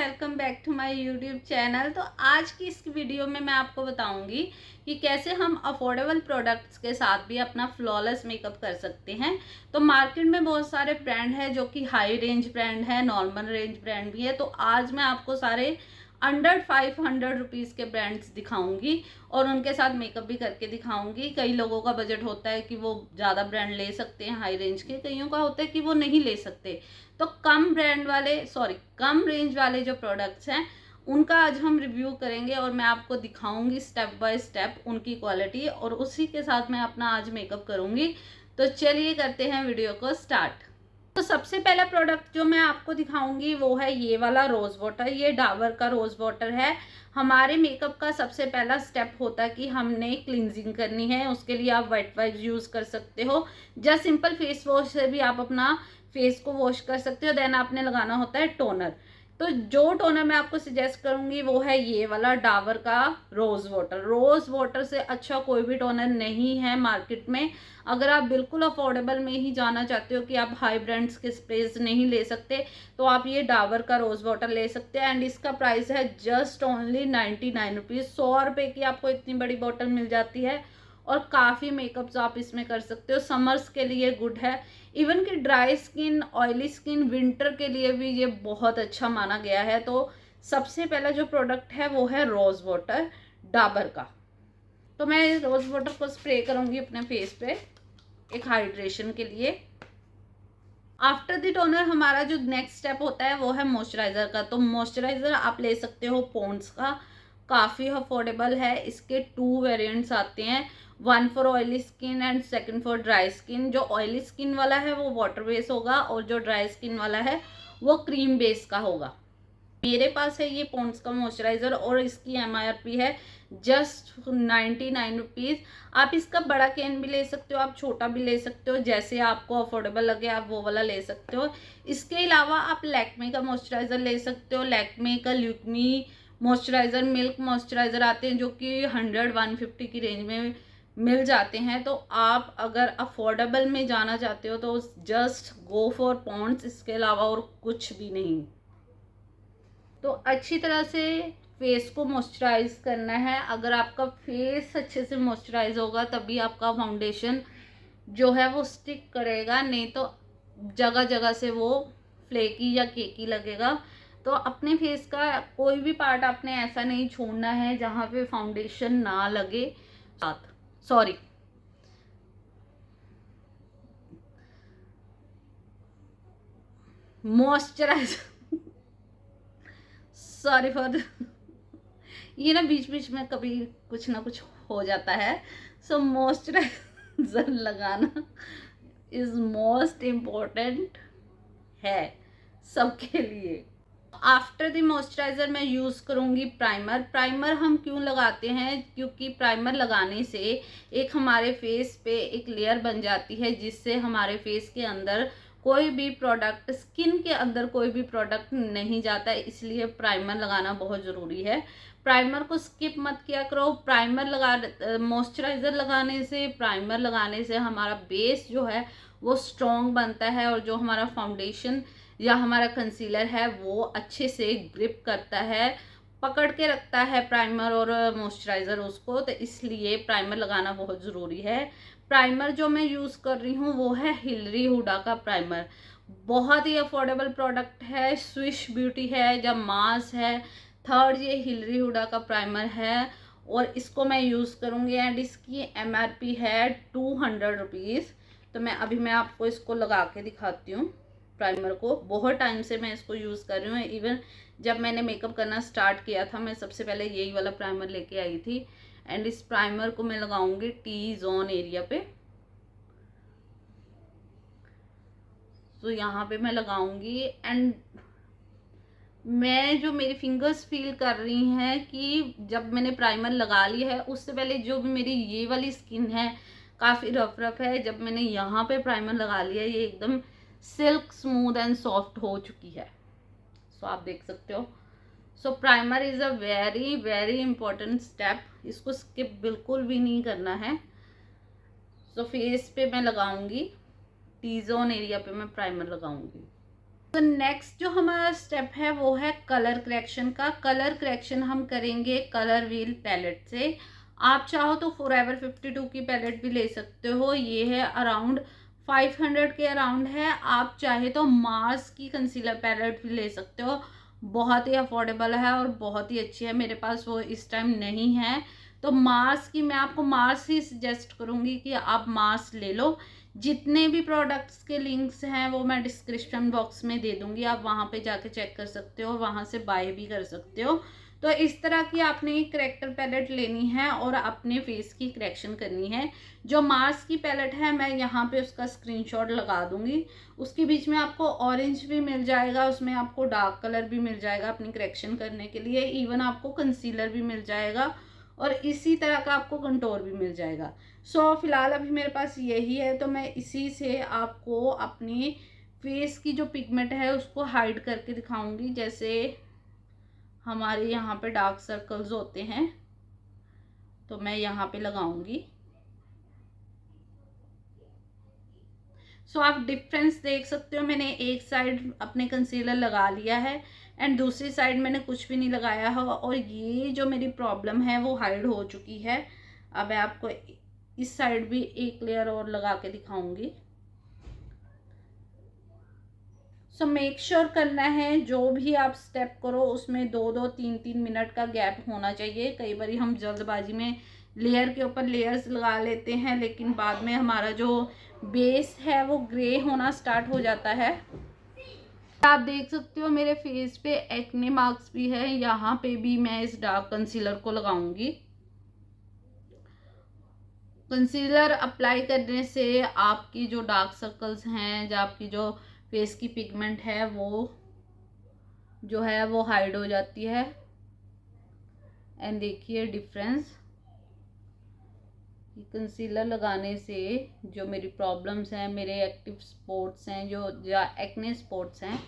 Welcome back to my YouTube channel. तो आज की इस वीडियो में मैं आपको बताऊंगी कि कैसे हम अफोर्डेबल प्रोडक्ट्स के साथ भी अपना फ्लॉलेस मेकअप कर सकते हैं। तो मार्केट में बहुत सारे ब्रांड है जो कि हाई रेंज ब्रांड है, नॉर्मल रेंज ब्रांड भी है। तो आज मैं आपको सारे अंडर 500 रुपीज़ के ब्रांड्स दिखाऊंगी और उनके साथ मेकअप भी करके दिखाऊंगी। कई लोगों का बजट होता है कि वो ज़्यादा ब्रांड ले सकते हैं हाई रेंज के, कईयों का होता है कि वो नहीं ले सकते। तो कम रेंज वाले जो प्रोडक्ट्स हैं उनका आज हम रिव्यू करेंगे और मैं आपको दिखाऊंगी स्टेप बाय स्टेप उनकी क्वालिटी, और उसी के साथ मैं अपना आज मेकअप करूंगी। तो चलिए करते हैं वीडियो को स्टार्ट। तो सबसे पहला प्रोडक्ट जो मैं आपको दिखाऊंगी वो है ये वाला रोज वाटर। ये डाबर का रोज वाटर है। हमारे मेकअप का सबसे पहला स्टेप होता है कि हमने क्लिनजिंग करनी है। उसके लिए आप वेट वाइप्स यूज कर सकते हो, जस्ट सिंपल फेस वॉश से भी आप अपना फेस को वॉश कर सकते हो। देन आपने लगाना होता है टोनर। तो जो टोनर मैं आपको सजेस्ट करूंगी वो है ये वाला डाबर का रोज वाटर। रोज वाटर से अच्छा कोई भी टोनर नहीं है मार्केट में। अगर आप बिल्कुल अफोर्डेबल में ही जाना चाहते हो कि आप हाई ब्रांड्स के स्प्रेज नहीं ले सकते, तो आप ये डाबर का रोज वाटर ले सकते हैं। एंड इसका प्राइस है जस्ट ओनली 99 रुपीज़। 100 रुपये की आपको इतनी बड़ी बॉटल मिल जाती है और काफ़ी मेकअप्स आप इसमें कर सकते हो। समर्स के लिए गुड है, इवन कि dry skin, oily skin, winter के लिए भी ये बहुत अच्छा माना गया है। तो सबसे पहला जो प्रोडक्ट है वो है रोज वाटर डाबर का। तो मैं रोज वाटर को स्प्रे करूंगी अपने फेस पे एक हाइड्रेशन के लिए। आफ्टर द टोनर हमारा जो नेक्स्ट स्टेप होता है वो है मॉइस्चराइजर का। तो मॉइस्चराइजर आप ले सकते हो पॉन्ड्स का, काफ़ी अफोर्डेबल है। इसके 2 वेरिएंट्स आते हैं, one for oily skin and second for dry skin. जो ऑयली स्किन वाला है वो वाटर बेस होगा और जो ड्राई स्किन वाला है वो क्रीम बेस का होगा। मेरे पास है ये पॉन्ड्स का मॉइस्चराइजर और इसकी MRP है जस्ट 99 रुपीज़। आप इसका बड़ा कैन भी ले सकते हो, आप छोटा भी ले सकते हो, जैसे आपको अफोर्डेबल लगे आप वो वाला ले सकते हो। इसके अलावा आप लैक्मे का मॉइस्चराइजर ले सकते हो। लैक्मे का ल्यूकमी मॉइस्चराइजर, मिल्क मॉइस्चराइजर आते हैं जो कि 100-150 की रेंज में मिल जाते हैं। तो आप अगर अफोर्डेबल में जाना चाहते हो तो जस्ट गो फॉर पॉन्ड्स, इसके अलावा और कुछ भी नहीं। तो अच्छी तरह से फेस को मॉइस्चराइज करना है। अगर आपका फेस अच्छे से मॉइस्चराइज होगा तभी आपका फाउंडेशन जो है वो स्टिक करेगा, नहीं तो जगह जगह से वो फ्लेकी या केकी लगेगा। तो अपने फेस का कोई भी पार्ट आपने ऐसा नहीं छोड़ना है जहाँ पे फाउंडेशन ना लगे। सॉरी, मॉइस्चराइज सॉरी फॉर ये ना बीच बीच में कभी कुछ ना कुछ हो जाता है। सो मॉइस्चराइजर लगाना इज मोस्ट इम्पोर्टेंट है सबके लिए। आफ्टर द मॉइस्चराइजर मैं यूज़ करूँगी प्राइमर। प्राइमर हम क्यों लगाते हैं? क्योंकि प्राइमर लगाने से एक हमारे फेस पे एक लेयर बन जाती है जिससे हमारे फेस के अंदर कोई भी प्रोडक्ट, स्किन के अंदर कोई भी प्रोडक्ट नहीं जाता है, इसलिए प्राइमर लगाना बहुत ज़रूरी है। प्राइमर को स्किप मत किया करो। मॉइस्चराइज़र लगाने से, प्राइमर लगाने से हमारा बेस जो है वो स्ट्रॉन्ग बनता है और जो हमारा फाउंडेशन या हमारा कंसीलर है वो अच्छे से ग्रिप करता है, पकड़ के रखता है प्राइमर और मॉइस्चराइज़र उसको। तो इसलिए प्राइमर लगाना बहुत ज़रूरी है। प्राइमर जो मैं यूज़ कर रही हूँ वो है हिलरी हुडा का प्राइमर। बहुत ही अफोर्डेबल प्रोडक्ट है, स्विश ब्यूटी है, जब मास है। थर्ड ये हिलरी हुडा का प्राइमर है और इसको मैं यूज़ करूँगी एंड इसकी MRP है 200 रुपीज़। तो मैं आपको इसको लगा के दिखाती हूँ। प्राइमर को बहुत टाइम से मैं इसको यूज़ कर रही हूँ। इवन जब मैंने मेकअप करना स्टार्ट किया था मैं सबसे पहले यही वाला प्राइमर लेके आई थी। एंड इस प्राइमर को मैं लगाऊंगी टी जोन एरिया पे। तो यहाँ पे मैं लगाऊंगी एंड मैं जो मेरी फिंगर्स फील कर रही हैं कि जब मैंने प्राइमर लगा लिया है उससे पहले जो भी मेरी ये वाली स्किन है काफ़ी रफ रफ है, जब मैंने यहाँ पे प्राइमर लगा लिया ये एकदम सिल्क स्मूथ एंड सॉफ्ट हो चुकी है। सो आप देख सकते हो। So primer is a very very important step, इसको स्किप बिल्कुल भी नहीं करना है। सो फेस पे मैं लगाऊंगी, टी जोन एरिया पे मैं प्राइमर लगाऊंगी। तो नेक्स्ट जो हमारा स्टेप है वो है कलर करेक्शन का। कलर करेक्शन हम करेंगे कलर व्हील पैलेट से। आप चाहो तो फॉरएवर 52 की पैलेट भी ले सकते हो, ये है अराउंड 500 के अराउंड है। आप चाहे तो मार्स की कंसीलर पैलेट भी ले सकते हो, बहुत ही अफोर्डेबल है और बहुत ही अच्छी है। मेरे पास वो इस टाइम नहीं है, तो मार्स की मैं आपको मार्स ही सजेस्ट करूँगी कि आप मार्स ले लो। जितने भी प्रोडक्ट्स के लिंक्स हैं वो मैं डिस्क्रिप्शन बॉक्स में दे दूंगी, आप वहाँ पे जाके चेक कर सकते हो, वहाँ से बाय भी कर सकते हो। तो इस तरह की आपने करेक्टर पैलेट लेनी है और अपने फेस की करेक्शन करनी है। जो मार्स की पैलेट है मैं यहाँ पे उसका स्क्रीनशॉट लगा दूंगी। उसके बीच में आपको ऑरेंज भी मिल जाएगा, उसमें आपको डार्क कलर भी मिल जाएगा अपनी करेक्शन करने के लिए, इवन आपको कंसीलर भी मिल जाएगा और इसी तरह का आपको कंटोर भी मिल जाएगा। सो फिलहाल अभी मेरे पास यही है, तो मैं इसी से आपको अपनी फेस की जो पिगमेंट है उसको हाइड करके दिखाऊंगी। जैसे हमारे यहाँ पे डार्क सर्कल्स होते हैं तो मैं यहाँ पे लगाऊंगी। सो आप डिफरेंस देख सकते हो, मैंने एक साइड अपने कंसीलर लगा लिया है एंड दूसरी साइड मैंने कुछ भी नहीं लगाया है और ये जो मेरी प्रॉब्लम है वो हाइड हो चुकी है। अब मैं आपको इस साइड भी एक लेयर और लगा के दिखाऊंगी। सो मेक श्योर करना है जो भी आप स्टेप करो उसमें 2-2 3-3 मिनट का गैप होना चाहिए। कई बार हम जल्दबाजी में लेयर के ऊपर लेयर्स लगा लेते हैं, लेकिन बाद में हमारा जो बेस है वो ग्रे होना स्टार्ट हो जाता है। आप देख सकते हो मेरे फेस पे एक्ने मार्क्स भी है, यहाँ पे भी मैं इस डार्क कंसीलर को लगाऊंगी। कंसीलर अप्लाई करने से आपकी जो डार्क सर्कल्स हैं, जो आपकी जो फेस की पिगमेंट है वो जो है वो हाइड हो जाती है। एंड देखिए डिफरेंस, कंसीलर लगाने से जो मेरी प्रॉब्लम्स हैं, मेरे एक्टिव स्पॉट्स हैं, जो एक्ने स्पॉट्स हैं,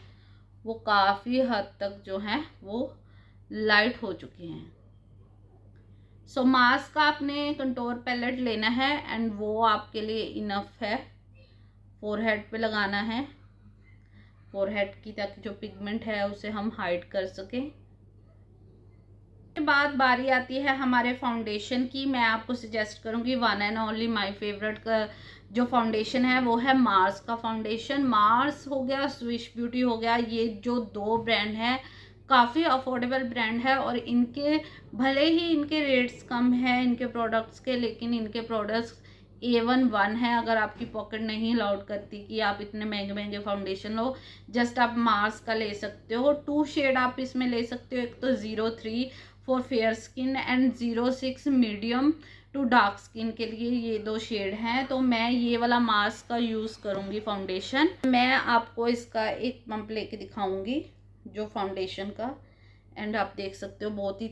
वो काफ़ी हद तक जो हैं वो लाइट हो चुके हैं। सो मास्क का आपने कंटोर पैलेट लेना है एंड वो आपके लिए इनफ है। फोरहेड पे लगाना है, फोरहेड की तक जो पिगमेंट है उसे हम हाइड कर सकें। के बाद बारी आती है हमारे फाउंडेशन की। मैं आपको सजेस्ट करूंगी one and only my favourite का जो फाउंडेशन है वो है मार्स का फाउंडेशन। मार्स हो गया, स्विश ब्यूटी हो गया, ये जो दो ब्रांड हैं काफ़ी अफोर्डेबल ब्रांड है और इनके भले ही इनके रेट्स कम हैं इनके प्रोडक्ट्स के, लेकिन इनके प्रोडक्ट्स A1 है। अगर आपकी पॉकेट नहीं अलाउड करती कि आप इतने महंगे महंगे फाउंडेशन लो, जस्ट आप मार्स का ले सकते हो। 2 शेड आप इसमें ले सकते हो, एक तो 03 for fair skin and 06 medium to dark skin के लिए, ये 2 शेड हैं। तो मैं ये वाला मास्क का यूज़ करूँगी फाउंडेशन। मैं आपको इसका एक पंप लेके दिखाऊंगी जो फाउंडेशन का, एंड आप देख सकते हो बहुत ही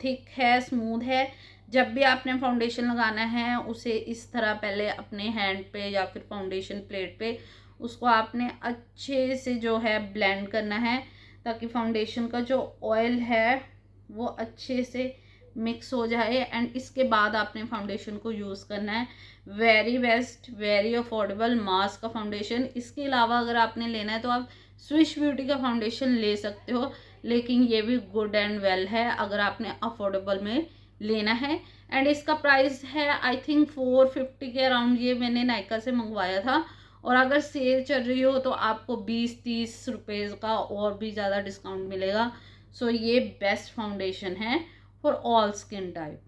थिक है, स्मूथ है। जब भी आपने फाउंडेशन लगाना है उसे इस तरह पहले अपने हैंड पे या फिर फाउंडेशन प्लेट पे उसको आपने अच्छे से जो है ब्लेंड करना है, ताकि फाउंडेशन का जो ऑयल है वो अच्छे से मिक्स हो जाए। एंड इसके बाद आपने फाउंडेशन को यूज़ करना है। Very best, very affordable mask का फाउंडेशन। इसके अलावा अगर आपने लेना है तो आप स्विश ब्यूटी का फाउंडेशन ले सकते हो, लेकिन ये भी गुड एंड वेल है अगर आपने अफोर्डेबल में लेना है। एंड इसका प्राइस है आई थिंक 450 के अराउंड, ये मैंने नायका से मंगवाया था। और अगर सेल चल रही हो तो आपको 20-30 रुपये का और भी ज़्यादा डिस्काउंट मिलेगा। सो ये बेस्ट फाउंडेशन है फॉर ऑल स्किन टाइप।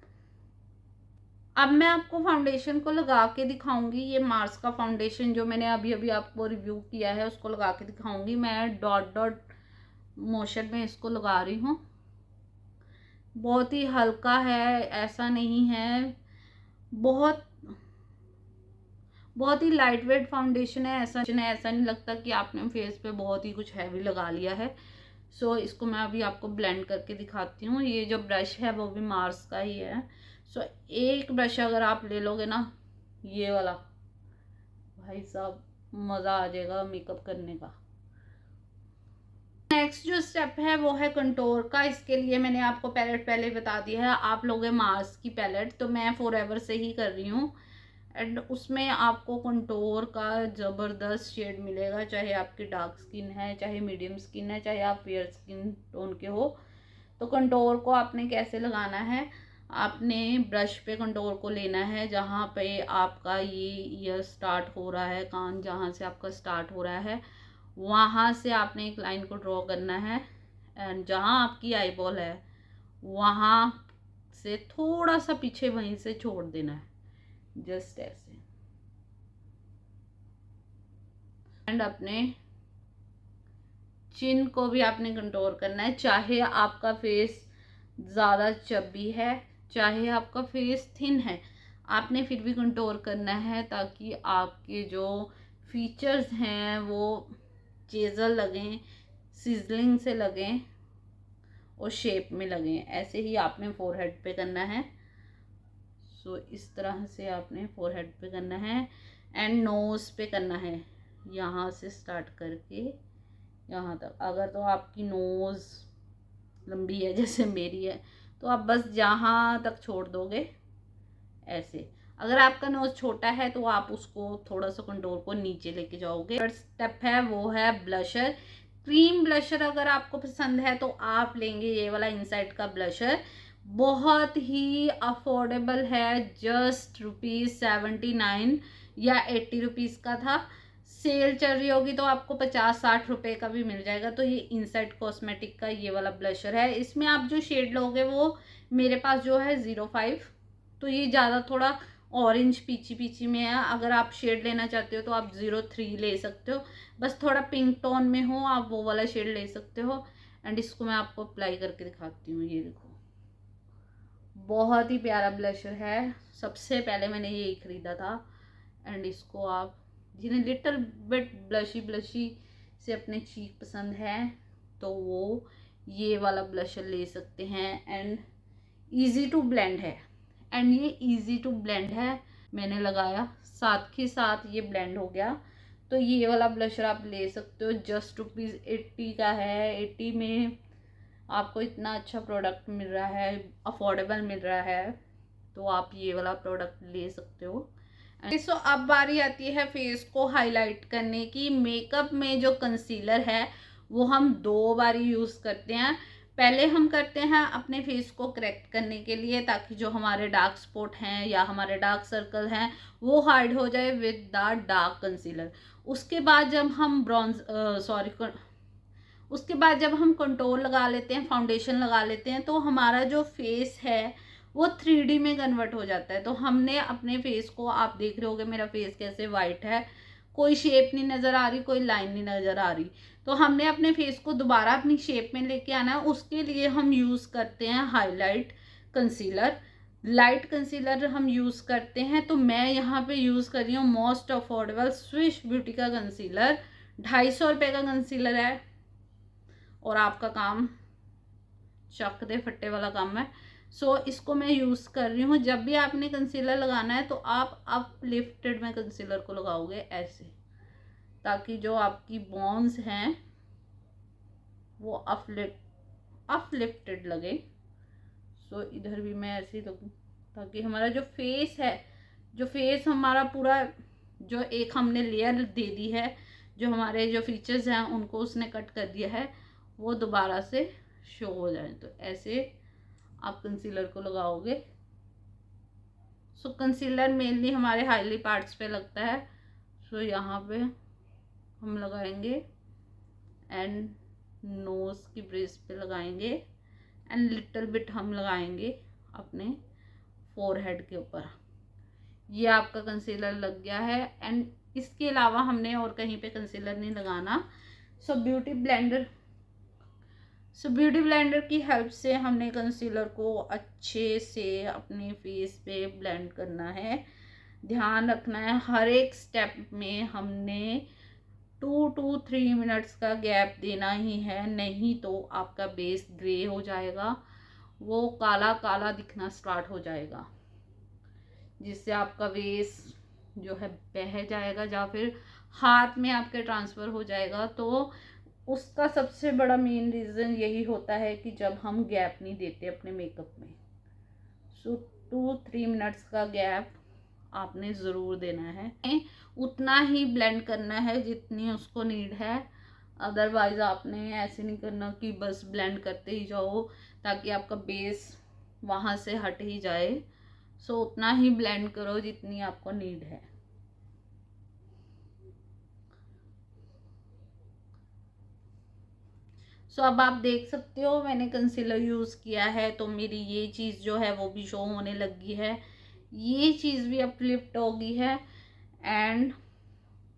अब मैं आपको फाउंडेशन को लगा के दिखाऊंगी। ये मार्स का फाउंडेशन जो मैंने अभी अभी आपको रिव्यू किया है उसको लगा के दिखाऊंगी। मैं डॉट डॉट मोशन में इसको लगा रही हूँ। बहुत ही हल्का है, ऐसा नहीं है, बहुत बहुत ही लाइट वेट फाउंडेशन है। ऐसा नहीं लगता कि आपने फेस पे बहुत ही कुछ हैवी लगा लिया है। सो इसको मैं अभी आपको ब्लेंड करके दिखाती हूँ। ये जो ब्रश है वो भी मार्स का ही है। सो एक ब्रश अगर आप ले लोगे ना, ये वाला, भाई साहब मज़ा आ जाएगा मेकअप करने का। नेक्स्ट जो स्टेप है वो है कंटोर का। इसके लिए मैंने आपको पैलेट पहले बता दिया है, आप लोगे मार्स की पैलेट, तो मैं फॉरएवर से ही कर रही हूँ। एंड उसमें आपको कंटोर का ज़बरदस्त शेड मिलेगा, चाहे आपकी डार्क स्किन है, चाहे मीडियम स्किन है, चाहे आप फेयर स्किन टोन के हो। तो कंटोर को आपने कैसे लगाना है, आपने ब्रश पे कंटोर को लेना है, जहाँ पे आपका ये ईयर स्टार्ट हो रहा है, कान जहाँ से आपका स्टार्ट हो रहा है वहाँ से आपने एक लाइन को ड्रॉ करना है। एंड जहाँ आपकी आई बॉल है वहाँ से थोड़ा सा पीछे वहीं से छोड़ देना है, जस्ट ऐसे। एंड अपने चिन को भी आपने कंटोर करना है, चाहे आपका फेस ज़्यादा चब्बी है, चाहे आपका फेस थिन है, आपने फिर भी कंटोर करना है ताकि आपके जो फीचर्स हैं वो चेज़ल लगें, सिजलिंग से लगें और शेप में लगें। ऐसे ही आपने फोरहेड पे करना है। सो इस तरह से आपने फोरहेड पे करना है एंड नोज़ पे करना है, यहाँ से स्टार्ट करके यहाँ तक। अगर तो आपकी नोज़ लंबी है जैसे मेरी है तो आप बस यहाँ तक छोड़ दोगे ऐसे। अगर आपका नोज़ छोटा है तो आप उसको थोड़ा सा कंटोर को नीचे लेके जाओगे। थर्ड स्टेप है वो है ब्लशर। क्रीम ब्लशर अगर आपको पसंद है तो आप लेंगे ये वाला इनसाइड का ब्लशर, बहुत ही अफोर्डेबल है, जस्ट ₹79 या 80 रुपीज़ का था। सेल चल रही होगी तो आपको 50-60 रुपए का भी मिल जाएगा। तो ये इनसाइड कॉस्मेटिक का ये वाला ब्लशर है। इसमें आप जो शेड लोगे वो मेरे पास जो है 05, तो ये ज़्यादा थोड़ा ऑरेंज पीची पीची में है। अगर आप शेड लेना चाहते हो तो आप 03 ले सकते हो, बस थोड़ा पिंक टोन में हो आप वो वाला शेड ले सकते हो। एंड इसको मैं आपको अप्लाई करके दिखाती हूँ। ये देखो, बहुत ही प्यारा ब्लशर है। सबसे पहले मैंने यही ख़रीदा था। एंड इसको आप जिन्हें लिटिल बिट ब्लशी ब्लशी से अपने चीक पसंद है तो वो ये वाला ब्लशर ले सकते हैं। एंड ईज़ी टू ब्लेंड है, एंड ये ईज़ी टू ब्लेंड है। मैंने लगाया साथ के साथ ये ब्लेंड हो गया। तो ये वाला ब्लशर आप ले सकते हो, जस्ट ₹80 का है। 80 में आपको इतना अच्छा प्रोडक्ट मिल रहा है, अफोर्डेबल मिल रहा है, तो आप ये वाला प्रोडक्ट ले सकते हो। सो अब बारी आती है फेस को हाईलाइट करने की। मेकअप में जो कंसीलर है वो हम 2 बारी यूज़ करते हैं। पहले हम करते हैं अपने फेस को करेक्ट करने के लिए, ताकि जो हमारे डार्क स्पॉट हैं या हमारे डार्क सर्कल हैं वो हाइड हो जाए विद द डार्क कंसीलर। उसके बाद जब हम उसके बाद जब हम कंटूर लगा लेते हैं, फाउंडेशन लगा लेते हैं, तो हमारा जो फेस है वो 3D में कन्वर्ट हो जाता है। तो हमने अपने फेस को, आप देख रहे होगे मेरा फेस कैसे वाइट है, कोई शेप नहीं नज़र आ रही, कोई लाइन नहीं नज़र आ रही। तो हमने अपने फेस को दोबारा अपनी शेप में लेके आना है। उसके लिए हम यूज़ करते हैं हाईलाइट कंसीलर। लाइट कंसीलर हम यूज़ करते हैं, तो मैं यहाँ पे यूज़ कर रही हूँ मोस्ट अफोर्डेबल स्विश ब्यूटी का कंसीलर। 250 रुपये का कंसीलर है और आपका काम चक दे फट्टे वाला काम है। सो इसको मैं यूज़ कर रही हूँ। जब भी आपने कंसीलर लगाना है तो आप अपलिफ्टेड में कंसीलर को लगाओगे ऐसे, ताकि जो आपकी बोन्स हैं वो अपलिफ्टेड लगे। सो इधर भी मैं ऐसे ही लगूँ ताकि हमारा जो फेस है, जो फेस हमारा पूरा, जो एक हमने लेयर दे दी है, जो हमारे जो फीचर्स हैं उनको उसने कट कर दिया है, वो दोबारा से शो हो जाए। तो ऐसे आप कंसीलर को लगाओगे। सो कंसीलर मेनली हमारे हाईली पार्ट्स पे लगता है। सो यहाँ पे हम लगाएंगे एंड नोज़ की ब्रेस पे लगाएंगे एंड लिटिल बिट हम लगाएंगे अपने फोरहेड के ऊपर। ये आपका कंसीलर लग गया है। एंड इसके अलावा हमने और कहीं पे कंसीलर नहीं लगाना। सो ब्यूटी ब्लेंडर की हेल्प से हमने कंसीलर को अच्छे से अपने फेस पे ब्लेंड करना है। ध्यान रखना है हर एक स्टेप में हमने 2 to 3 मिनट्स का गैप देना ही है, नहीं तो आपका बेस ग्रे हो जाएगा, वो काला काला दिखना स्टार्ट हो जाएगा, जिससे आपका बेस जो है बह जाएगा या फिर हाथ में आपके ट्रांसफ़र हो जाएगा। तो उसका सबसे बड़ा मेन रीज़न यही होता है कि जब हम गैप नहीं देते अपने मेकअप में। सो 2-3 मिनट्स का गैप आपने ज़रूर देना है। उतना ही ब्लेंड करना है जितनी उसको नीड है, अदरवाइज़ आपने ऐसे नहीं करना कि बस ब्लेंड करते ही जाओ ताकि आपका बेस वहाँ से हट ही जाए। सो उतना ही ब्लेंड करो जितनी आपको नीड है। सो अब आप देख सकते हो मैंने कंसीलर यूज़ किया है तो मेरी ये चीज़ जो है वो भी शो होने लगी है, ये चीज़ भी अपलिफ्ट हो गई है एंड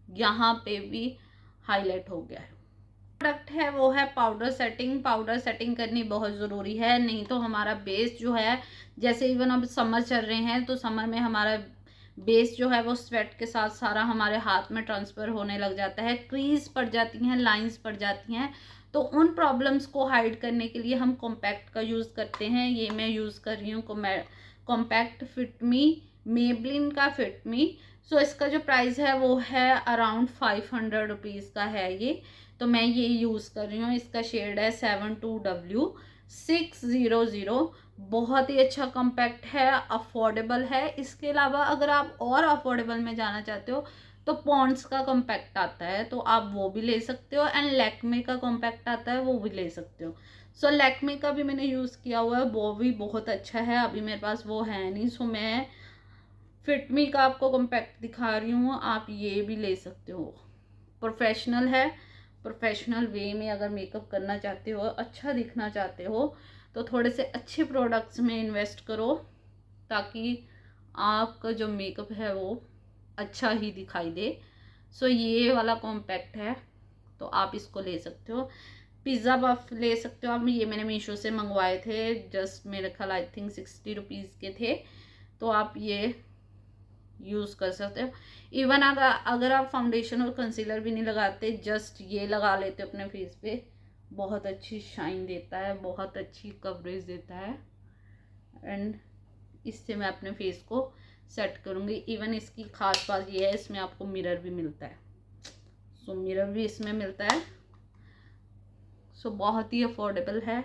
यहाँ पे भी हाईलाइट हो गया है। प्रोडक्ट है वो है पाउडर सेटिंग। पाउडर सेटिंग करनी बहुत ज़रूरी है, नहीं तो हमारा बेस जो है, जैसे इवन अब समर चल रहे हैं तो समर में हमारा बेस जो है वो स्वेट के साथ सारा हमारे हाथ में ट्रांसफ़र होने लग जाता है, क्रीज पड़ जाती हैं, लाइंस पड़ जाती हैं। तो उन प्रॉब्लम्स को हाइड करने के लिए हम कॉम्पैक्ट का यूज़ करते हैं। ये मैं यूज़ कर रही हूँ कॉम्पैक्ट फिट मी, मेबलिन का फिट मी। सो इसका जो प्राइस है वो है अराउंड 500 रुपीज़ का है ये, तो मैं ये यूज़ कर रही हूँ। इसका शेड है 72W600। बहुत ही अच्छा कॉम्पैक्ट है, अफोर्डेबल है। इसके अलावा अगर आप और अफोर्डेबल में जाना चाहते हो तो पॉन्ड्स का कॉम्पैक्ट आता है तो आप वो भी ले सकते हो, एंड लैक्मे का कॉम्पैक्ट आता है वो भी ले सकते हो। सो लैक्मे का भी मैंने यूज़ किया हुआ है, वो भी बहुत अच्छा है। अभी मेरे पास वो है नहीं, सो मैं फिटमी का आपको कॉम्पैक्ट दिखा रही हूँ, आप ये भी ले सकते हो। प्रोफेशनल है, प्रोफेशनल वे में अगर मेकअप करना चाहते हो, अच्छा दिखना चाहते हो तो थोड़े से अच्छे प्रोडक्ट्स में इन्वेस्ट करो ताकि आपका जो मेकअप है वो अच्छा ही दिखाई दे। सो ये वाला कॉम्पैक्ट है तो आप इसको ले सकते हो। पिज़्ज़ा बफ ले सकते हो आप, ये मैंने मीशो से मंगवाए थे, जस्ट मेरे ख्याल आई थिंक 60 रुपीज़ के थे, तो आप ये यूज़ कर सकते हो। इवन अगर आप फाउंडेशन और कंसीलर भी नहीं लगाते, जस्ट ये लगा लेते हो अपने फेस पे, बहुत अच्छी शाइन देता है, बहुत अच्छी कवरेज देता है। एंड इससे मैं अपने फेस को सेट करूँगी। इवन इसकी खास बात ये है, इसमें आपको मिरर भी मिलता है। सो मिरर भी इसमें मिलता है। सो बहुत ही अफोर्डेबल है।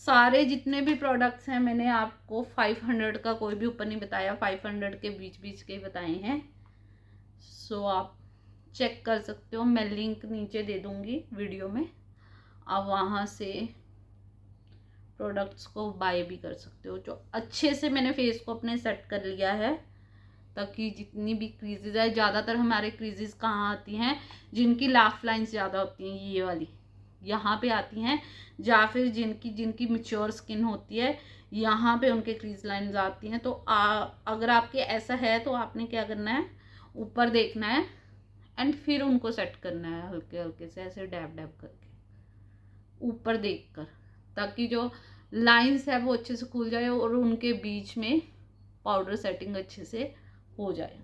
सारे जितने भी प्रोडक्ट्स हैं मैंने आपको 500 का कोई भी ऊपर नहीं बताया, 500 के बीच बीच के बताए हैं। सो आप चेक कर सकते हो, मैं लिंक नीचे दे दूँगी वीडियो में, आप वहाँ से प्रोडक्ट्स को बाय भी कर सकते हो। जो अच्छे से मैंने फेस को अपने सेट कर लिया है ताकि जितनी भी क्रीजेज है, ज़्यादातर हमारे क्रीजेज कहाँ आती हैं, जिनकी लाफ लाइन्स ज़्यादा होती हैं ये वाली यहाँ पे आती हैं, या फिर जिनकी मैच्योर स्किन होती है यहाँ पे उनके क्रीज लाइन्स आती हैं। तो अगर आपके ऐसा है तो आपने क्या करना है, ऊपर देखना है एंड फिर उनको सेट करना है हल्के हल्के से, ऐसे डैब डैब करके ऊपर देखकर, ताकि जो लाइंस है वो अच्छे से खुल जाए और उनके बीच में पाउडर सेटिंग अच्छे से हो जाए।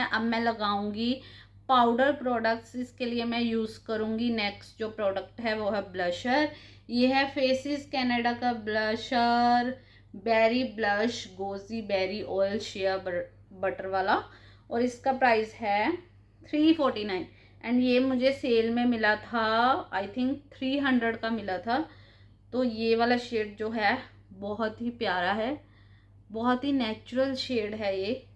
अब मैं लगाऊंगी पाउडर प्रोडक्ट्स। इसके लिए मैं यूज़ करूंगी, नेक्स्ट जो प्रोडक्ट है वो है ब्लशर। ये है फेसिस कनाडा का blusher, berry blush goji berry oil shea butter वाला, और इसका प्राइस है 349 एंड ये मुझे सेल में मिला था, आई थिंक 300 का मिला था। तो ये वाला शेड जो है बहुत ही प्यारा है, बहुत ही नेचुरल शेड है ये,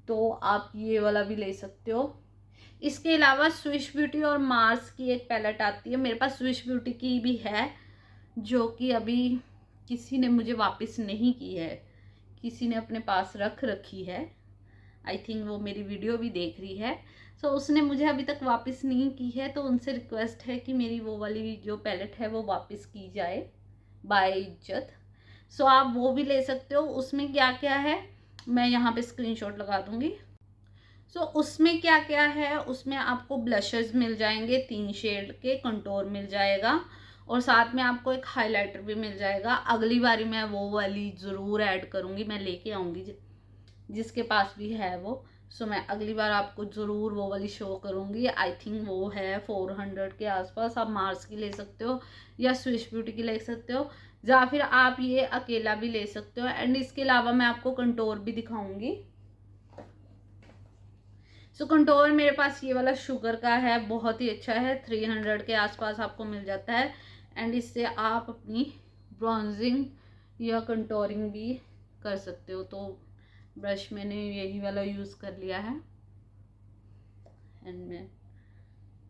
तो आप ये वाला भी ले सकते हो। इसके अलावा स्विश ब्यूटी और मार्स की एक पैलेट आती है, मेरे पास स्विश ब्यूटी की भी है जो कि अभी किसी ने मुझे वापस नहीं की है, किसी ने अपने पास रख रखी है। आई थिंक वो मेरी वीडियो भी देख रही है। सो उसने मुझे अभी तक वापस नहीं की है, तो उनसे रिक्वेस्ट है कि मेरी वो वाली जो पैलेट है वो वापस की जाए बाय इज्जत। सो आप वो भी ले सकते हो। उसमें क्या क्या है मैं यहाँ पे स्क्रीनशॉट लगा दूँगी। सो उसमें क्या क्या है, उसमें आपको ब्लशेस मिल जाएंगे 3 शेड के, कंटोर मिल जाएगा और साथ में आपको एक हाइलाइटर भी मिल जाएगा। अगली बारी मैं वो वाली ज़रूर ऐड करूँगी, मैं लेके आऊँगी जिसके पास भी है वो। सो मैं अगली बार आपको ज़रूर वो वाली शो करूँगी। आई थिंक वो है 400 के आसपास। आप मार्स की ले सकते हो या स्विश ब्यूटी की ले सकते हो, या फिर आप ये अकेला भी ले सकते हो। एंड इसके अलावा मैं आपको कंटोर भी दिखाऊंगी। सो कंटोर मेरे पास ये वाला शुगर का है, बहुत ही अच्छा है, 300 के आसपास आपको मिल जाता है। एंड इससे आप अपनी ब्रॉन्जिंग या कंटोरिंग भी कर सकते हो। तो ब्रश मैंने यही वाला यूज़ कर लिया है एंड मैं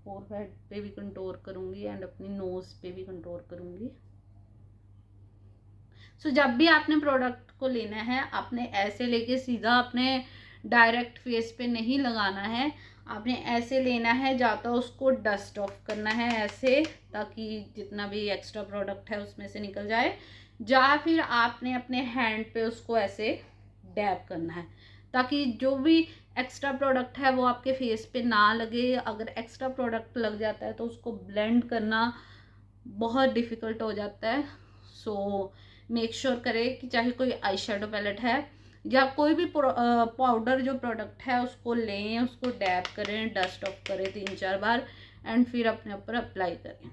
फोरहेड पे भी कंटूर करूँगी एंड अपनी नोज़ पे भी कंटूर करूँगी। सो जब भी आपने प्रोडक्ट को लेना है, आपने ऐसे लेके सीधा अपने डायरेक्ट फेस पे नहीं लगाना है, आपने ऐसे लेना है, जाता उसको डस्ट ऑफ करना है ऐसे, ताकि जितना भी एक्स्ट्रा प्रोडक्ट है उसमें से निकल जाए, या फिर आपने अपने हैंड पे उसको ऐसे डैब करना है ताकि जो भी एक्स्ट्रा प्रोडक्ट है वो आपके फेस पे ना लगे। अगर एक्स्ट्रा प्रोडक्ट लग जाता है तो उसको ब्लेंड करना बहुत डिफ़िकल्ट हो जाता है। सो मेक श्योर करें कि चाहे कोई आई शेडो पैलेट है या कोई भी पाउडर जो प्रोडक्ट है उसको लें, उसको डैब करें, डस्ट ऑफ करें 3-4 बार एंड फिर अपने ऊपर अप्लाई करें।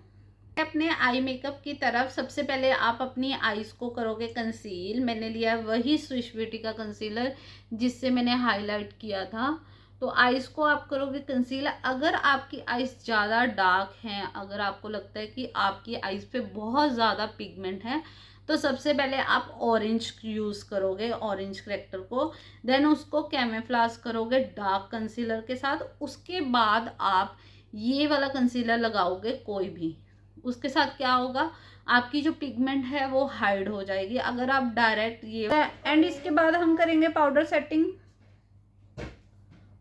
अपने आई मेकअप की तरफ सबसे पहले आप अपनी आईज को करोगे कंसील। मैंने लिया वही स्विश ब्यूटी का कंसीलर जिससे मैंने हाईलाइट किया था। तो आईज को आप करोगे कंसील। अगर आपकी आईज ज़्यादा डार्क हैं, अगर आपको लगता है कि आपकी आईज पे बहुत ज़्यादा पिगमेंट है, तो सबसे पहले आप ऑरेंज यूज़ करोगे, ऑरेंज करेक्टर को, देन उसको कैमोफ्लेज करोगे डार्क कंसीलर के साथ। उसके बाद आप ये वाला कंसीलर लगाओगे कोई भी, उसके साथ क्या होगा, आपकी जो पिगमेंट है वो हाइड हो जाएगी। अगर आप डायरेक्ट ये एंड इसके बाद हम करेंगे पाउडर सेटिंग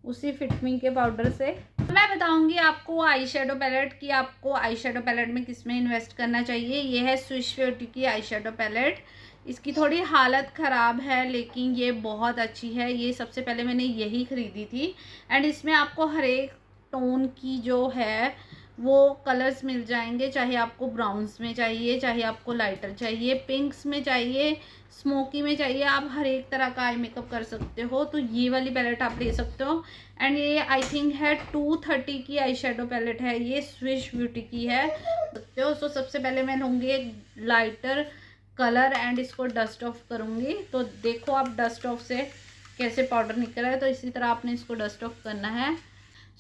उसी फिटमी के पाउडर से। मैं बताऊंगी आपको आई शेडो पैलेट की, आपको आई शेडो पैलेट में किस में इन्वेस्ट करना चाहिए। ये है स्विश ब्यूटी की आई शेडो पैलेट। इसकी थोड़ी हालत ख़राब है लेकिन ये बहुत अच्छी है। ये सबसे पहले मैंने यही ख़रीदी थी एंड इसमें आपको हर एक टोन की जो है वो कलर्स मिल जाएंगे। चाहे आपको ब्राउन्स में चाहिए, चाहे आपको लाइटर चाहिए, पिंक्स में चाहिए, स्मोकी में चाहिए, आप हर एक तरह का आई मेकअप कर सकते हो। तो ये वाली पैलेट आप ले सकते हो एंड ये आई थिंक है 230 की आई शेडो पैलेट है। ये स्विश ब्यूटी की है सकते हो। तो सबसे पहले मैं लूँगी एक लाइटर कलर एंड इसको डस्ट ऑफ करूँगी। तो देखो आप डस्ट ऑफ से कैसे पाउडर निकल रहा है, तो इसी तरह आपने इसको डस्ट ऑफ करना है।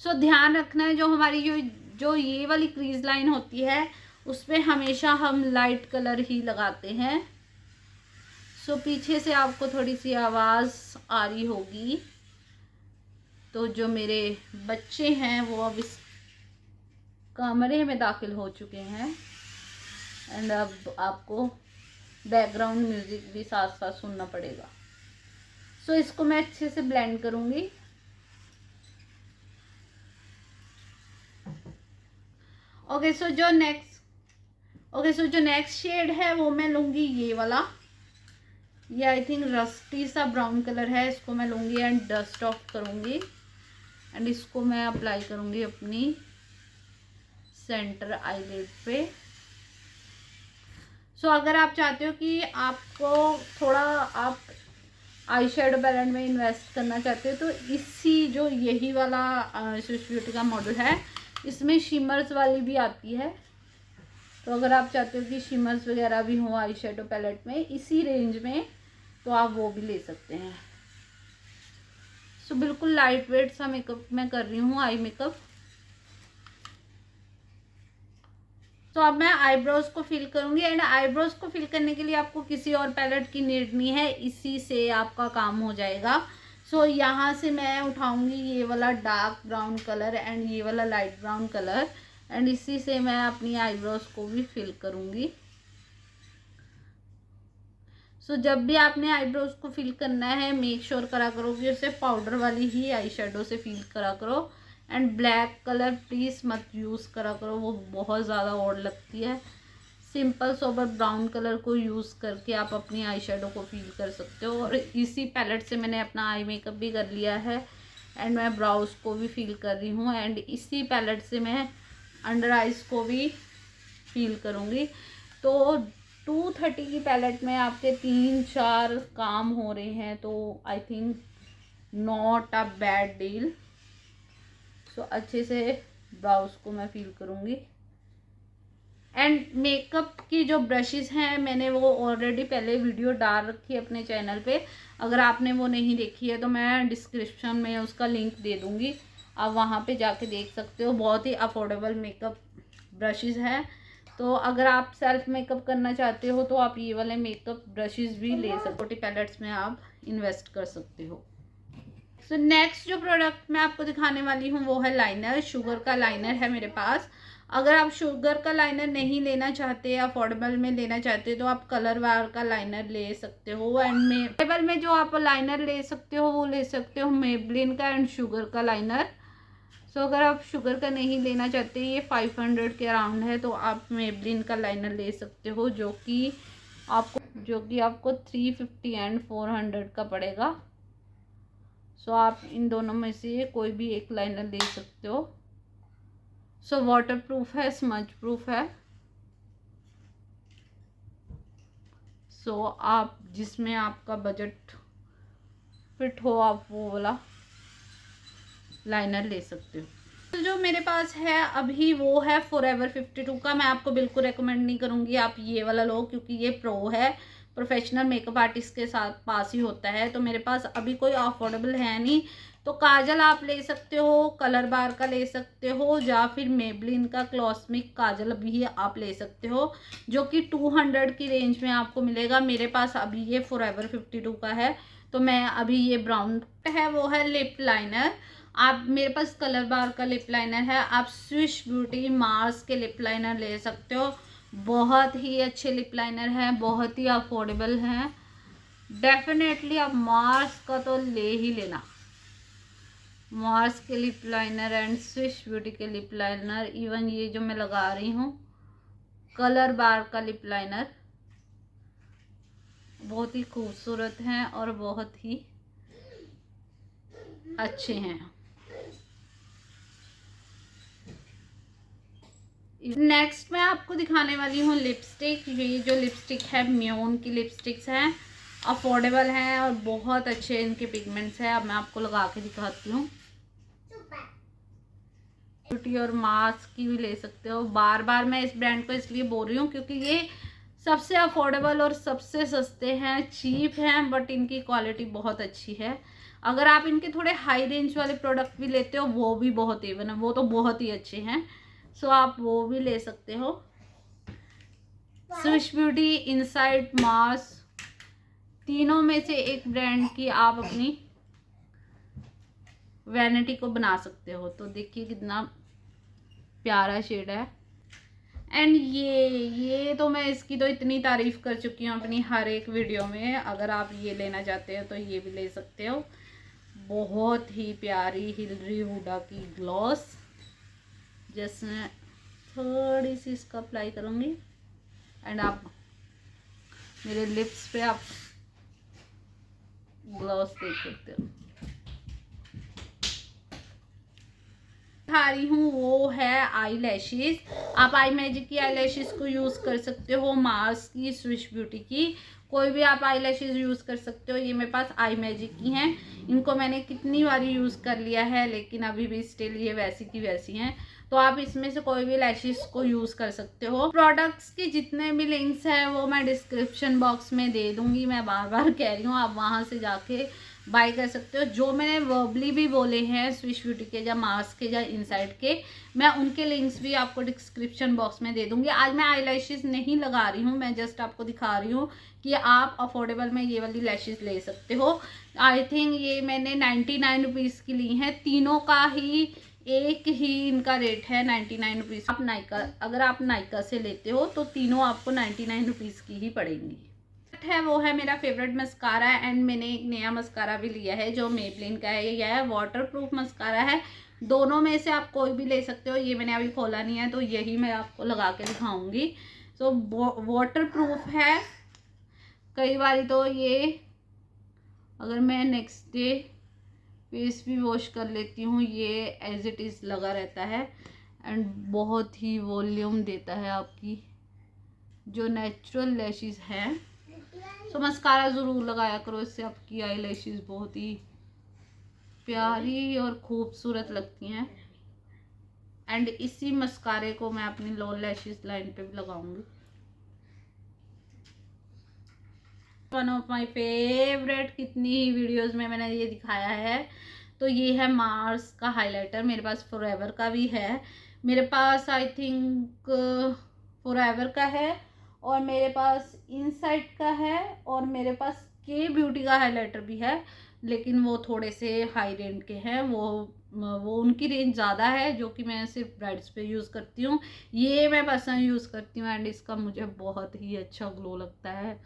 सो ध्यान रखना है जो हमारी जो ये वाली क्रीज लाइन होती है उस पर हमेशा हम लाइट कलर ही लगाते हैं। सो पीछे से आपको थोड़ी सी आवाज़ आ रही होगी। तो जो मेरे बच्चे हैं वो अब इस कमरे में दाखिल हो चुके हैं एंड अब आपको बैकग्राउंड म्यूज़िक भी साथ साथ सुनना पड़ेगा। सो इसको मैं अच्छे से ब्लेंड करूँगी। ओके सो जो नेक्स्ट शेड है वो मैं लूँगी ये वाला। ये आई थिंक रस्टी सा ब्राउन कलर है। इसको मैं लूँगी एंड डस्ट ऑफ करूँगी एंड इसको मैं अप्लाई करूँगी अपनी सेंटर आईलिड पे। सो अगर आप चाहते हो कि आपको थोड़ा आप आई शेडो पैलेट में इन्वेस्ट करना चाहते हो तो इसी जो यही वाला स्विश ब्यूटी का मॉडल है इसमें शिमर्स वाली भी आती है। तो अगर आप चाहते हो कि शिमर्स वगैरह भी हो आई शेडो पैलेट में इसी रेंज में तो आप वो भी ले सकते हैं। सो बिल्कुल लाइट वेट सा मेकअप मैं कर रही हूँ आई मेकअप। तो अब मैं आईब्रोज को फिल करूँगी एंड आईब्रोज को फिल करने के लिए आपको किसी और पैलेट की नीड नहीं है, इसी से आपका काम हो जाएगा। सो यहाँ से मैं उठाऊँगी ये वाला डार्क ब्राउन कलर एंड ये वाला लाइट ब्राउन कलर एंड इसी से मैं अपनी आईब्रोज को भी फिल करूँगी। सो जब भी आपने आईब्रोज को फिल करना है मेक श्योर करा करो कि उसे पाउडर वाली ही आई शेडो से फिल करा करो एंड ब्लैक कलर प्लीज़ मत यूज़ करा करो, वो बहुत ज़्यादा ऑड लगती है। सिंपल सोबर ब्राउन कलर को यूज़ करके आप अपनी आई शेडो को फिल कर सकते हो। और इसी पैलेट से मैंने अपना आई मेकअप भी कर लिया है एंड मैं ब्राउज को भी फिल कर रही हूँ एंड इसी पैलेट से मैं अंडर आइज को भी फिल करूँगी। तो 230 की पैलेट में आपके 3-4 काम हो रहे हैं तो I think not a bad deal. So अच्छे से ब्राउज को मैं फिल करूँगी एंड मेकअप की जो ब्रशेस हैं मैंने वो ऑलरेडी पहले वीडियो डाल रखी है अपने चैनल पे। अगर आपने वो नहीं देखी है तो मैं डिस्क्रिप्शन में उसका लिंक दे दूँगी, आप वहाँ पे जाके देख सकते हो। बहुत ही अफोर्डेबल मेकअप ब्रशेस हैं। तो अगर आप सेल्फ मेकअप करना चाहते हो तो आप ये वाले मेकअप ब्रशेस भी ले सकते हो, छोटी पैलेट्स में आप इन्वेस्ट कर सकते हो। सो नेक्स्ट जो प्रोडक्ट मैं आपको दिखाने वाली हूँ वो है लाइनर। शुगर का लाइनर है मेरे पास। अगर आप शुगर का लाइनर नहीं लेना चाहते, अफोर्डेबल में लेना चाहते तो आप कलर वार का लाइनर ले सकते हो। एंड मेबल में जो आप लाइनर ले सकते हो वो ले सकते हो मेबलिन का एंड शुगर का लाइनर। सो अगर आप शुगर का नहीं लेना चाहते, ये 500 के अराउंड है, तो आप मेबलिन का लाइनर ले सकते हो जो कि आपको 350 एंड 400 का पड़ेगा। सो आप इन दोनों में से कोई भी एक लाइनर ले सकते हो। सो वाटर प्रूफ है, स्मज प्रूफ है। सो आप जिसमें आपका बजट फिट हो आप वो वाला लाइनर ले सकते हो। तो जो मेरे पास है अभी वो है फॉरएवर 52 का। मैं आपको बिल्कुल रेकमेंड नहीं करूँगी आप ये वाला लो, क्योंकि ये प्रो है, प्रोफेशनल मेकअप आर्टिस्ट के साथ पास ही होता है। तो मेरे पास अभी कोई अफोर्डेबल है नहीं। तो काजल आप ले सकते हो, कलर बार का ले सकते हो, या फिर मेबलिन का क्लॉस्मिक काजल भी आप ले सकते हो जो कि 200 की रेंज में आपको मिलेगा। मेरे पास अभी ये फॉरएवर 52 का है, तो मैं अभी ये ब्राउन है वो है लिप लाइनर। आप मेरे पास कलर बार का लिप लाइनर है, आप स्विश ब्यूटी मार्स के लिप लाइनर ले सकते हो। बहुत ही अच्छे लिप लाइनर हैं, बहुत ही अफोर्डेबल हैं। डेफिनेटली आप मार्स का तो ले ही लेना। मार्स के lip liner and swish beauty के लिप लाइनर, इवन ये जो मैं लगा रही हूँ कलर बार का लिप लाइनर, बहुत ही खूबसूरत हैं और बहुत ही अच्छे हैं। नेक्स्ट मैं आपको दिखाने वाली हूँ लिपस्टिक। ये जो लिपस्टिक है म्योन की लिपस्टिक्स हैं, अफोर्डेबल हैं और बहुत अच्छे इनके पिगमेंट्स हैं। अब मैं आपको लगा के दिखाती हूँ। ब्यूटी और मास्क की भी ले सकते हो। बार बार मैं इस ब्रांड को इसलिए बोल रही हूँ क्योंकि ये सबसे अफोर्डेबल और सबसे सस्ते हैं, चीप हैं, बट इनकी क्वालिटी बहुत अच्छी है। अगर आप इनके थोड़े हाई रेंज वाले प्रोडक्ट भी लेते हो वो भी बहुत इवन है, वो तो बहुत ही अच्छे हैं। सो आप वो भी ले सकते हो। स्विश ब्यूटी, इनसाइड, मार्स, तीनों में से एक ब्रांड की आप अपनी वैनिटी को बना सकते हो। तो देखिए कितना प्यारा शेड है। एंड ये तो मैं इसकी तो इतनी तारीफ कर चुकी हूँ अपनी हर एक वीडियो में। अगर आप ये लेना चाहते हो तो ये भी ले सकते हो। बहुत ही प्यारी हिलरी हुडा की ग्लॉस, जिसमें थोड़ी सी इसका अप्लाई करूँगी एंड आप मेरे लिप्स पे आप ग्लॉस देख सकते हो। दिखा रही हूँ वो है आई लैशेज। आप आई मैजिक की आई लैशेज को यूज़ कर सकते हो, मार्स की, स्विश ब्यूटी की, कोई भी आप आई लैशेज यूज़ कर सकते हो। ये मेरे पास आई मैजिक की हैं। इनको मैंने कितनी बार यूज़ कर लिया है लेकिन अभी भी स्टिल ये वैसी की वैसी हैं। तो आप इसमें से कोई भी लैशेज को यूज़ कर सकते हो। प्रोडक्ट्स के जितने भी लिंक्स हैं वो मैं डिस्क्रिप्शन बॉक्स में दे दूँगी। मैं बार बार कह रही हूँ, आप वहाँ से जाके बाय कर सकते हो। जो मैंने वर्बली भी बोले हैं स्विश ब्यूटी के या मार्स के या इनसाइड के, मैं उनके लिंक्स भी आपको डिस्क्रिप्शन बॉक्स में दे दूँगी। आज मैं आई लैशेज नहीं लगा रही हूँ, मैं जस्ट आपको दिखा रही हूँ कि आप अफोर्डेबल में ये वाली लैशेज ले सकते हो। आई थिंक ये मैंने 99 रुपीज़ की ली हैं। तीनों का ही एक ही इनका रेट है 99 रुपीज़। आप नायका, अगर आप नायका से लेते हो तो तीनों आपको 99 रुपीज़ की ही पड़ेंगी। है वो है मेरा फेवरेट मस्कारा एंड मैंने एक नया मस्कारा भी लिया है जो मेबलिन का है। ये है वाटर प्रूफ मस्कारा है। दोनों में से आप कोई भी ले सकते हो। ये मैंने अभी खोला नहीं है तो यही मैं आपको लगा के दिखाऊंगी। सो वाटर प्रूफ है। कई बार तो ये अगर मैं नेक्स्ट डे फेस भी वॉश कर लेती हूँ ये एज इट इज़ लगा रहता है एंड बहुत ही वॉल्यूम देता है आपकी जो नेचुरल लैशेस हैं। तो मस्कारा ज़रूर लगाया करो, इससे आपकी आई लैशेस बहुत ही प्यारी और खूबसूरत लगती हैं। एंड इसी मस्कारे को मैं अपनी लो लैशेस लाइन पे भी लगाऊंगी। वन ऑफ माय फेवरेट, कितनी ही वीडियोस में मैंने ये दिखाया है। तो ये है मार्स का हाइलाइटर। मेरे पास फॉरएवर का भी है। मेरे पास आई थिंक फॉरएवर का है, और मेरे पास इनसाइट का है, और मेरे पास के ब्यूटी का हाइलाइटर भी है, लेकिन वो थोड़े से हाई रेंज के हैं। वो उनकी रेंज ज़्यादा है, जो कि मैं सिर्फ ब्राइड्स पे यूज़ करती हूँ। ये मैं पर्सनल यूज़ करती हूँ एंड इसका मुझे बहुत ही अच्छा ग्लो लगता है।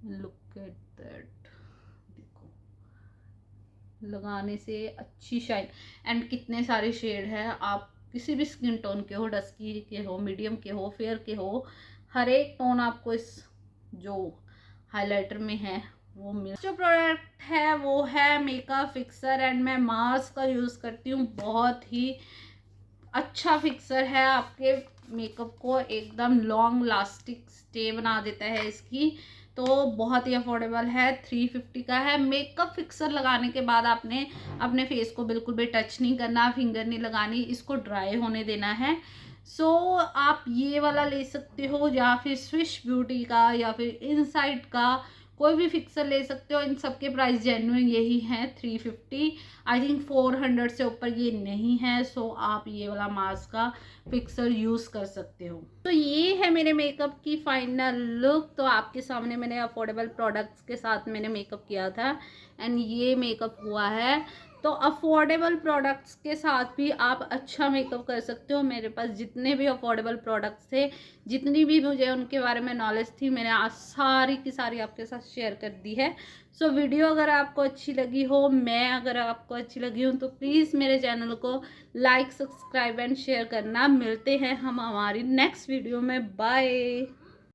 लुक एट दैट, देखो लगाने से अच्छी शाइन, एंड कितने सारे शेड हैं। आप किसी भी स्किन टोन के हो, डस्की के हो, मीडियम के हो, फेयर के हो, हर एक टोन आपको इस जो हाइलाइटर में है वो मिल। जो प्रोडक्ट है वो है मेकअप फिक्सर, एंड मैं मार्स का यूज़ करती हूँ। बहुत ही अच्छा फिक्सर है, आपके मेकअप को एकदम लॉन्ग लास्टिक स्टे बना देता है इसकी। तो बहुत ही अफोर्डेबल है, 350 का है। मेकअप फिक्सर लगाने के बाद आपने अपने फेस को बिल्कुल भी टच नहीं करना, फिंगर नहीं लगानी, इसको ड्राई होने देना है। सो आप ये वाला ले सकते हो, या फिर स्विश ब्यूटी का, या फिर इनसाइट का, कोई भी फिक्सर ले सकते हो। इन सब के प्राइस जेन्युइन यही हैं, 350। आई थिंक 400 से ऊपर ये नहीं है। सो आप ये वाला मास्क का फिक्सर यूज़ कर सकते हो। तो ये है मेरे मेकअप की फाइनल लुक। तो आपके सामने मैंने अफोर्डेबल प्रोडक्ट्स के साथ मैंने मेकअप किया था, एंड ये मेकअप हुआ है। तो अफोर्डेबल प्रोडक्ट्स के साथ भी आप अच्छा मेकअप कर सकते हो। मेरे पास जितने भी अफोर्डेबल प्रोडक्ट्स थे, जितनी भी मुझे उनके बारे में नॉलेज थी, मैंने आज सारी की सारी आपके साथ शेयर कर दी है। सो वीडियो अगर आपको अच्छी लगी हो, मैं अगर आपको अच्छी लगी हूँ, तो प्लीज़ मेरे चैनल को लाइक, सब्सक्राइब एंड शेयर करना। मिलते हैं हम हमारी नेक्स्ट वीडियो में। बाय।